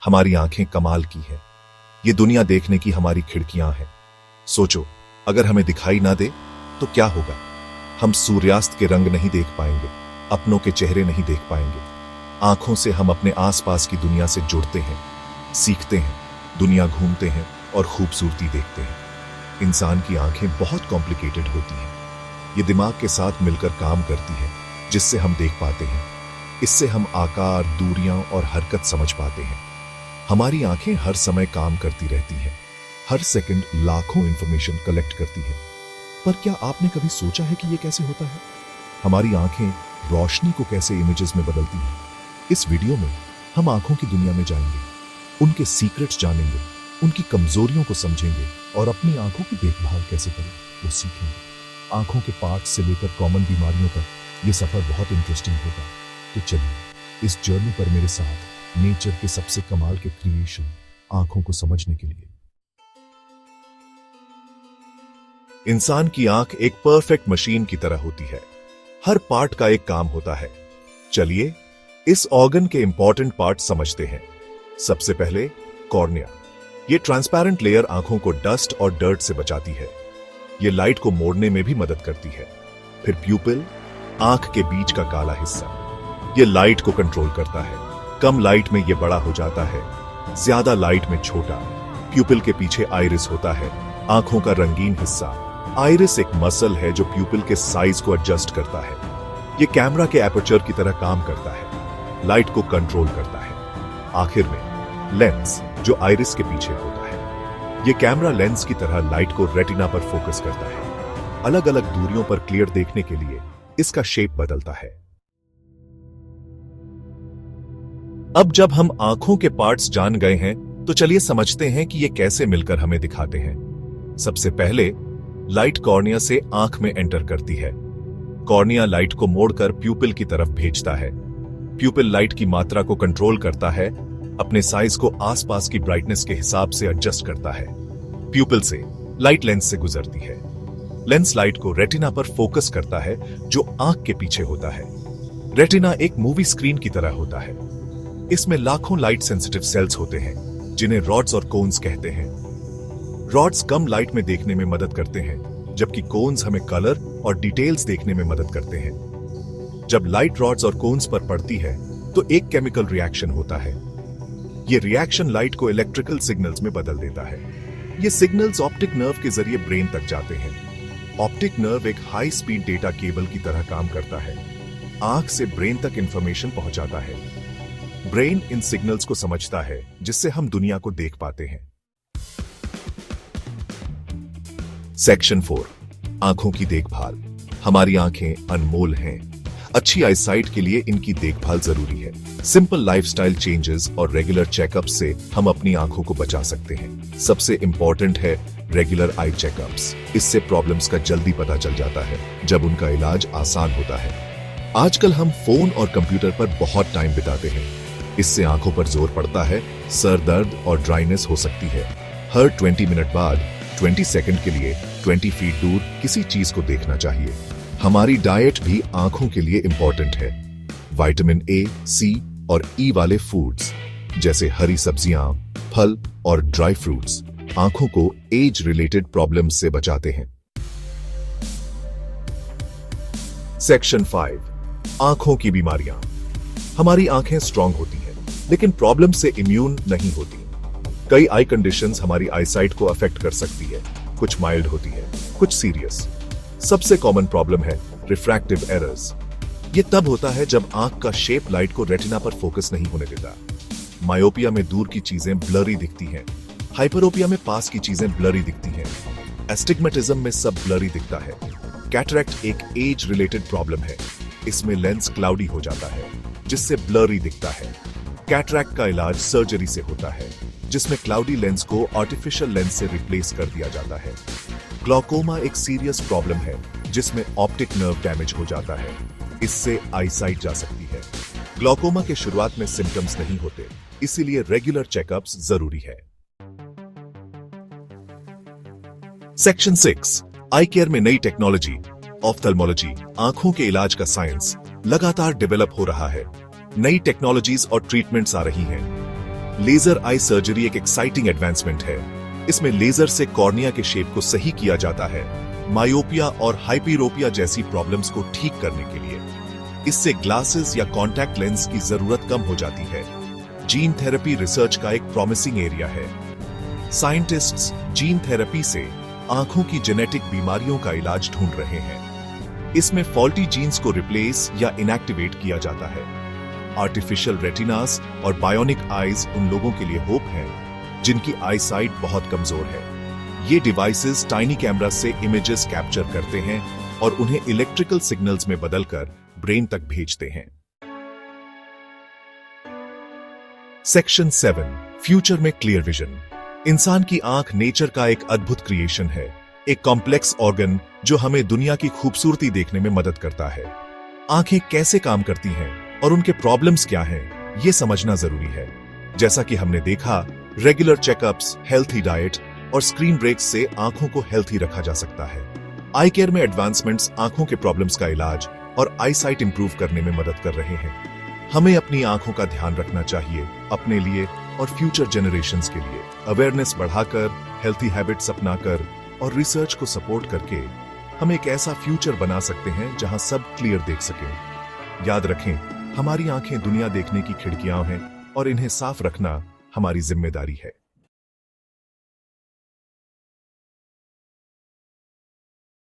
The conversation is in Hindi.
हमारी आंखें कमाल की हैं। ये दुनिया देखने की हमारी खिड़कियां हैं। सोचो, अगर हमें दिखाई ना दे तो क्या होगा? हम सूर्यास्त के रंग नहीं देख पाएंगे, अपनों के चेहरे नहीं देख पाएंगे। आंखों से हम अपने आसपास की दुनिया से जुड़ते हैं, सीखते हैं, दुनिया घूमते हैं और खूबसूरती देखते हैं। इंसान की आंखें बहुत कॉम्प्लिकेटेड होती हैं। ये दिमाग के साथ मिलकर काम करती है, जिससे हम देख पाते हैं। इससे हम आकार, दूरियां और हरकत समझ पाते हैं। हमारी आंखें हर समय काम करती रहती हैं, हर सेकंड लाखों इंफॉर्मेशन कलेक्ट करती है। पर क्या आपने कभी सोचा है कि ये कैसे होता है? हमारी आंखें रोशनी को कैसे इमेजेस में बदलती हैं? इस वीडियो में हम आंखों की दुनिया में जाएंगे, उनके सीक्रेट्स जानेंगे, उनकी कमजोरियों को समझेंगे और अपनी आंखों की देखभाल कैसे करें वो सीखेंगे। आंखों के पार्ट्स से लेकर कॉमन बीमारियों तक ये सफर बहुत इंटरेस्टिंग होगा। तो चलिए इस जर्नी पर मेरे साथ नेचर के सबसे कमाल के क्रिएशन आंखों को समझने के लिए। इंसान की आंख एक परफेक्ट मशीन की तरह होती है। हर पार्ट का एक काम होता है। चलिए इस ऑर्गन के इंपॉर्टेंट पार्ट समझते हैं। सबसे पहले कॉर्निया। ये ट्रांसपेरेंट लेयर आंखों को डस्ट और डर्ट से बचाती है। ये लाइट को मोड़ने में भी मदद करती है। फिर प्यूपिल, आंख के बीच का काला हिस्सा, ये लाइट को कंट्रोल करता है। कम लाइट में ये बड़ा हो जाता है, ज्यादा लाइट में छोटा। प्यूपिल के पीछे आइरिस होता है, आंखों का रंगीन हिस्सा। आइरिस एक मसल है जो प्यूपिल के साइज को एडजस्ट करता है। ये कैमरा के एपर्चर की तरह काम करता है, लाइट को कंट्रोल करता है। आखिर में लेंस, जो आइरिस के पीछे होता है। ये कैमरा लेंस की तरह लाइट को रेटिना पर फोकस करता है। अलग अलग दूरियों पर क्लियर देखने के लिए इसका शेप बदलता है। अब जब हम आंखों के पार्ट्स जान गए हैं तो चलिए समझते हैं कि ये कैसे मिलकर हमें दिखाते हैं। सबसे पहले लाइट कॉर्निया से आंख में एंटर करती है। कॉर्निया लाइट को मोड़कर प्यूपिल की तरफ भेजता है। प्यूपिल लाइट की मात्रा को कंट्रोल करता है, अपने साइज को आसपास की ब्राइटनेस के हिसाब से एडजस्ट करता है। प्यूपिल से लाइट लेंस से गुजरती है। लेंस लाइट को रेटिना पर फोकस करता है, जो आंख के पीछे होता है। रेटिना एक मूवी स्क्रीन की तरह होता है। इसमें लाखों लाइट सेंसिटिव सेल्स होते हैं, जिन्हें रॉड्स और कोन्स कहते हैं। रॉड्स कम लाइट में देखने में मदद करते हैं, जबकि कोन्स हमें कलर और डिटेल्स देखने में मदद करते हैं। जब लाइट रॉड्स और कोन्स पर पड़ती है तो एक केमिकल रिएक्शन होता है। यह रिएक्शन लाइट को इलेक्ट्रिकल सिग्नल्स में बदल देता है। ये सिग्नल्स ऑप्टिक नर्व के जरिए ब्रेन तक जाते हैं। ऑप्टिक नर्व एक हाई स्पीड डेटा केबल की तरह काम करता है। आंख से ब्रेन तक इंफॉर्मेशन पहुंचाता है। ब्रेन इन सिग्नल्स को समझता है, जिससे हम दुनिया को देख पाते हैं। सेक्शन 4, आंखों की देखभाल। हमारी आंखें अनमोल हैं। अच्छी आईसाइट के लिए इनकी देखभाल जरूरी है। सिंपल लाइफस्टाइल चेंजेस और रेगुलर चेकअप्स से हम अपनी आंखों को बचा सकते हैं। सबसे इंपॉर्टेंट है रेगुलर आई चेकअप्स। इससे प्रॉब्लम्स का जल्दी पता चल जाता है, जब उनका इलाज आसान होता है। आजकल हम फोन और कंप्यूटर पर बहुत टाइम बिताते हैं। इससे आंखों पर जोर पड़ता है, सर दर्द और ड्राइनेस हो सकती है। हर 20 मिनट बाद 20 सेकंड के लिए 20 फीट दूर किसी चीज को देखना चाहिए। हमारी डाइट भी आंखों के लिए इंपॉर्टेंट है। विटामिन ए, सी और ई वाले फूड्स जैसे हरी सब्जियां, फल और ड्राई फ्रूट्स आंखों को एज रिलेटेड प्रॉब्लम्स से बचाते हैं। सेक्शन 5, आंखों की बीमारियां। हमारी आंखें स्ट्रांग होती हैं, लेकिन प्रॉब्लम से इम्यून नहीं होती। कई आई कंडीशंस हमारी आईसाइट को अफेक्ट कर सकती है। कुछ माइल्ड होती है, कुछ सीरियस। सबसे कॉमन प्रॉब्लम है रिफ्रैक्टिव एरर्स। ये तब होता है जब आंख का शेप लाइट को रेटिना पर फोकस नहीं होने देता। मायोपिया में दूर की चीजें ब्लरी दिखती हैं। हाइपरोपिया में पास की चीजें ब्लरी दिखती हैं। एस्टिग्मेटिज्म में सब ब्लरी दिखता है। कैटरैक्ट एक एज रिलेटेड प्रॉब्लम है। इसमें लेंस क्लाउडी हो जाता है, जिससे ब्लरी दिखता है। कैटरैक्ट का इलाज सर्जरी से होता है, जिसमें क्लाउडी लेंस को आर्टिफिशियल लेंस से रिप्लेस कर दिया जाता है। ग्लूकोमा एक सीरियस प्रॉब्लम है, जिसमें ऑप्टिक नर्व डैमेज हो जाता है। इससे आईसाइट जा सकती है। ग्लूकोमा के शुरुआत में सिम्टम्स नहीं होते, इसीलिए रेगुलर चेकअप्स जरूरी है। सेक्शन 6, आई केयर में नई टेक्नोलॉजी। ऑफ्थल्मोलॉजी, आंखों के इलाज का साइंस लगातार डेवलप हो रहा है। नई टेक्नोलॉजीज और ट्रीटमेंट्स आ रही हैं। लेजर आई सर्जरी एक एक्साइटिंग एडवांसमेंट है। इसमें लेजर से कॉर्निया के शेप को सही किया जाता है, मायोपिया और हाइपीरोपिया जैसी प्रॉब्लम्स को ठीक करने के लिए। इससे ग्लासेस या कॉन्टैक्ट लेंस की जरूरत कम हो जाती है। जीन थेरेपी रिसर्च का एक प्रॉमिसिंग एरिया है। साइंटिस्ट्स जीन थेरेपी से आंखों की जेनेटिक बीमारियों का इलाज ढूंढ रहे हैं। इसमें फॉल्टी जीन्स को रिप्लेस या इनएक्टिवेट किया जाता है। आर्टिफिशियल रेटिनास और बायोनिक आईज उन लोगों के लिए होप है जिनकी आई साइट बहुत कमजोर है। ये डिवाइसेस टाइनी कैमरा से इमेजेस कैप्चर करते हैं और उन्हें इलेक्ट्रिकल सिग्नल्स में बदलकर ब्रेन तक भेजते हैं। सेक्शन 7, फ्यूचर में क्लियर विजन। इंसान की आंख नेचर का एक अद्भुत क्रिएशन है, एक कॉम्प्लेक्स ऑर्गन जो हमें दुनिया की खूबसूरती देखने में मदद करता है। आंखें कैसे काम करती हैं और उनके प्रॉब्लम्स क्या हैं, ये समझना जरूरी है। जैसा कि हमने देखा, रेगुलर चेकअप्स, हेल्थी डाइट और स्क्रीन ब्रेक्स से आंखों को हेल्थी रखा जा सकता है। आई केयर में एडवांसमेंट्स आंखों के प्रॉब्लम्स का इलाज और आई साइट इंप्रूव करने में मदद कर रहे हैं। हमें अपनी आंखों का ध्यान रखना चाहिए, अपने लिए और फ्यूचर जनरेशंस के लिए। अवेयरनेस बढ़ाकर, हेल्थी हैबिट्स अपनाकर और रिसर्च को सपोर्ट करके हम एक ऐसा फ्यूचर बना सकते हैं जहां सब क्लियर देख सकें। याद रखें, हमारी आंखें दुनिया देखने की खिड़कियां हैं और इन्हें साफ रखना हमारी जिम्मेदारी है।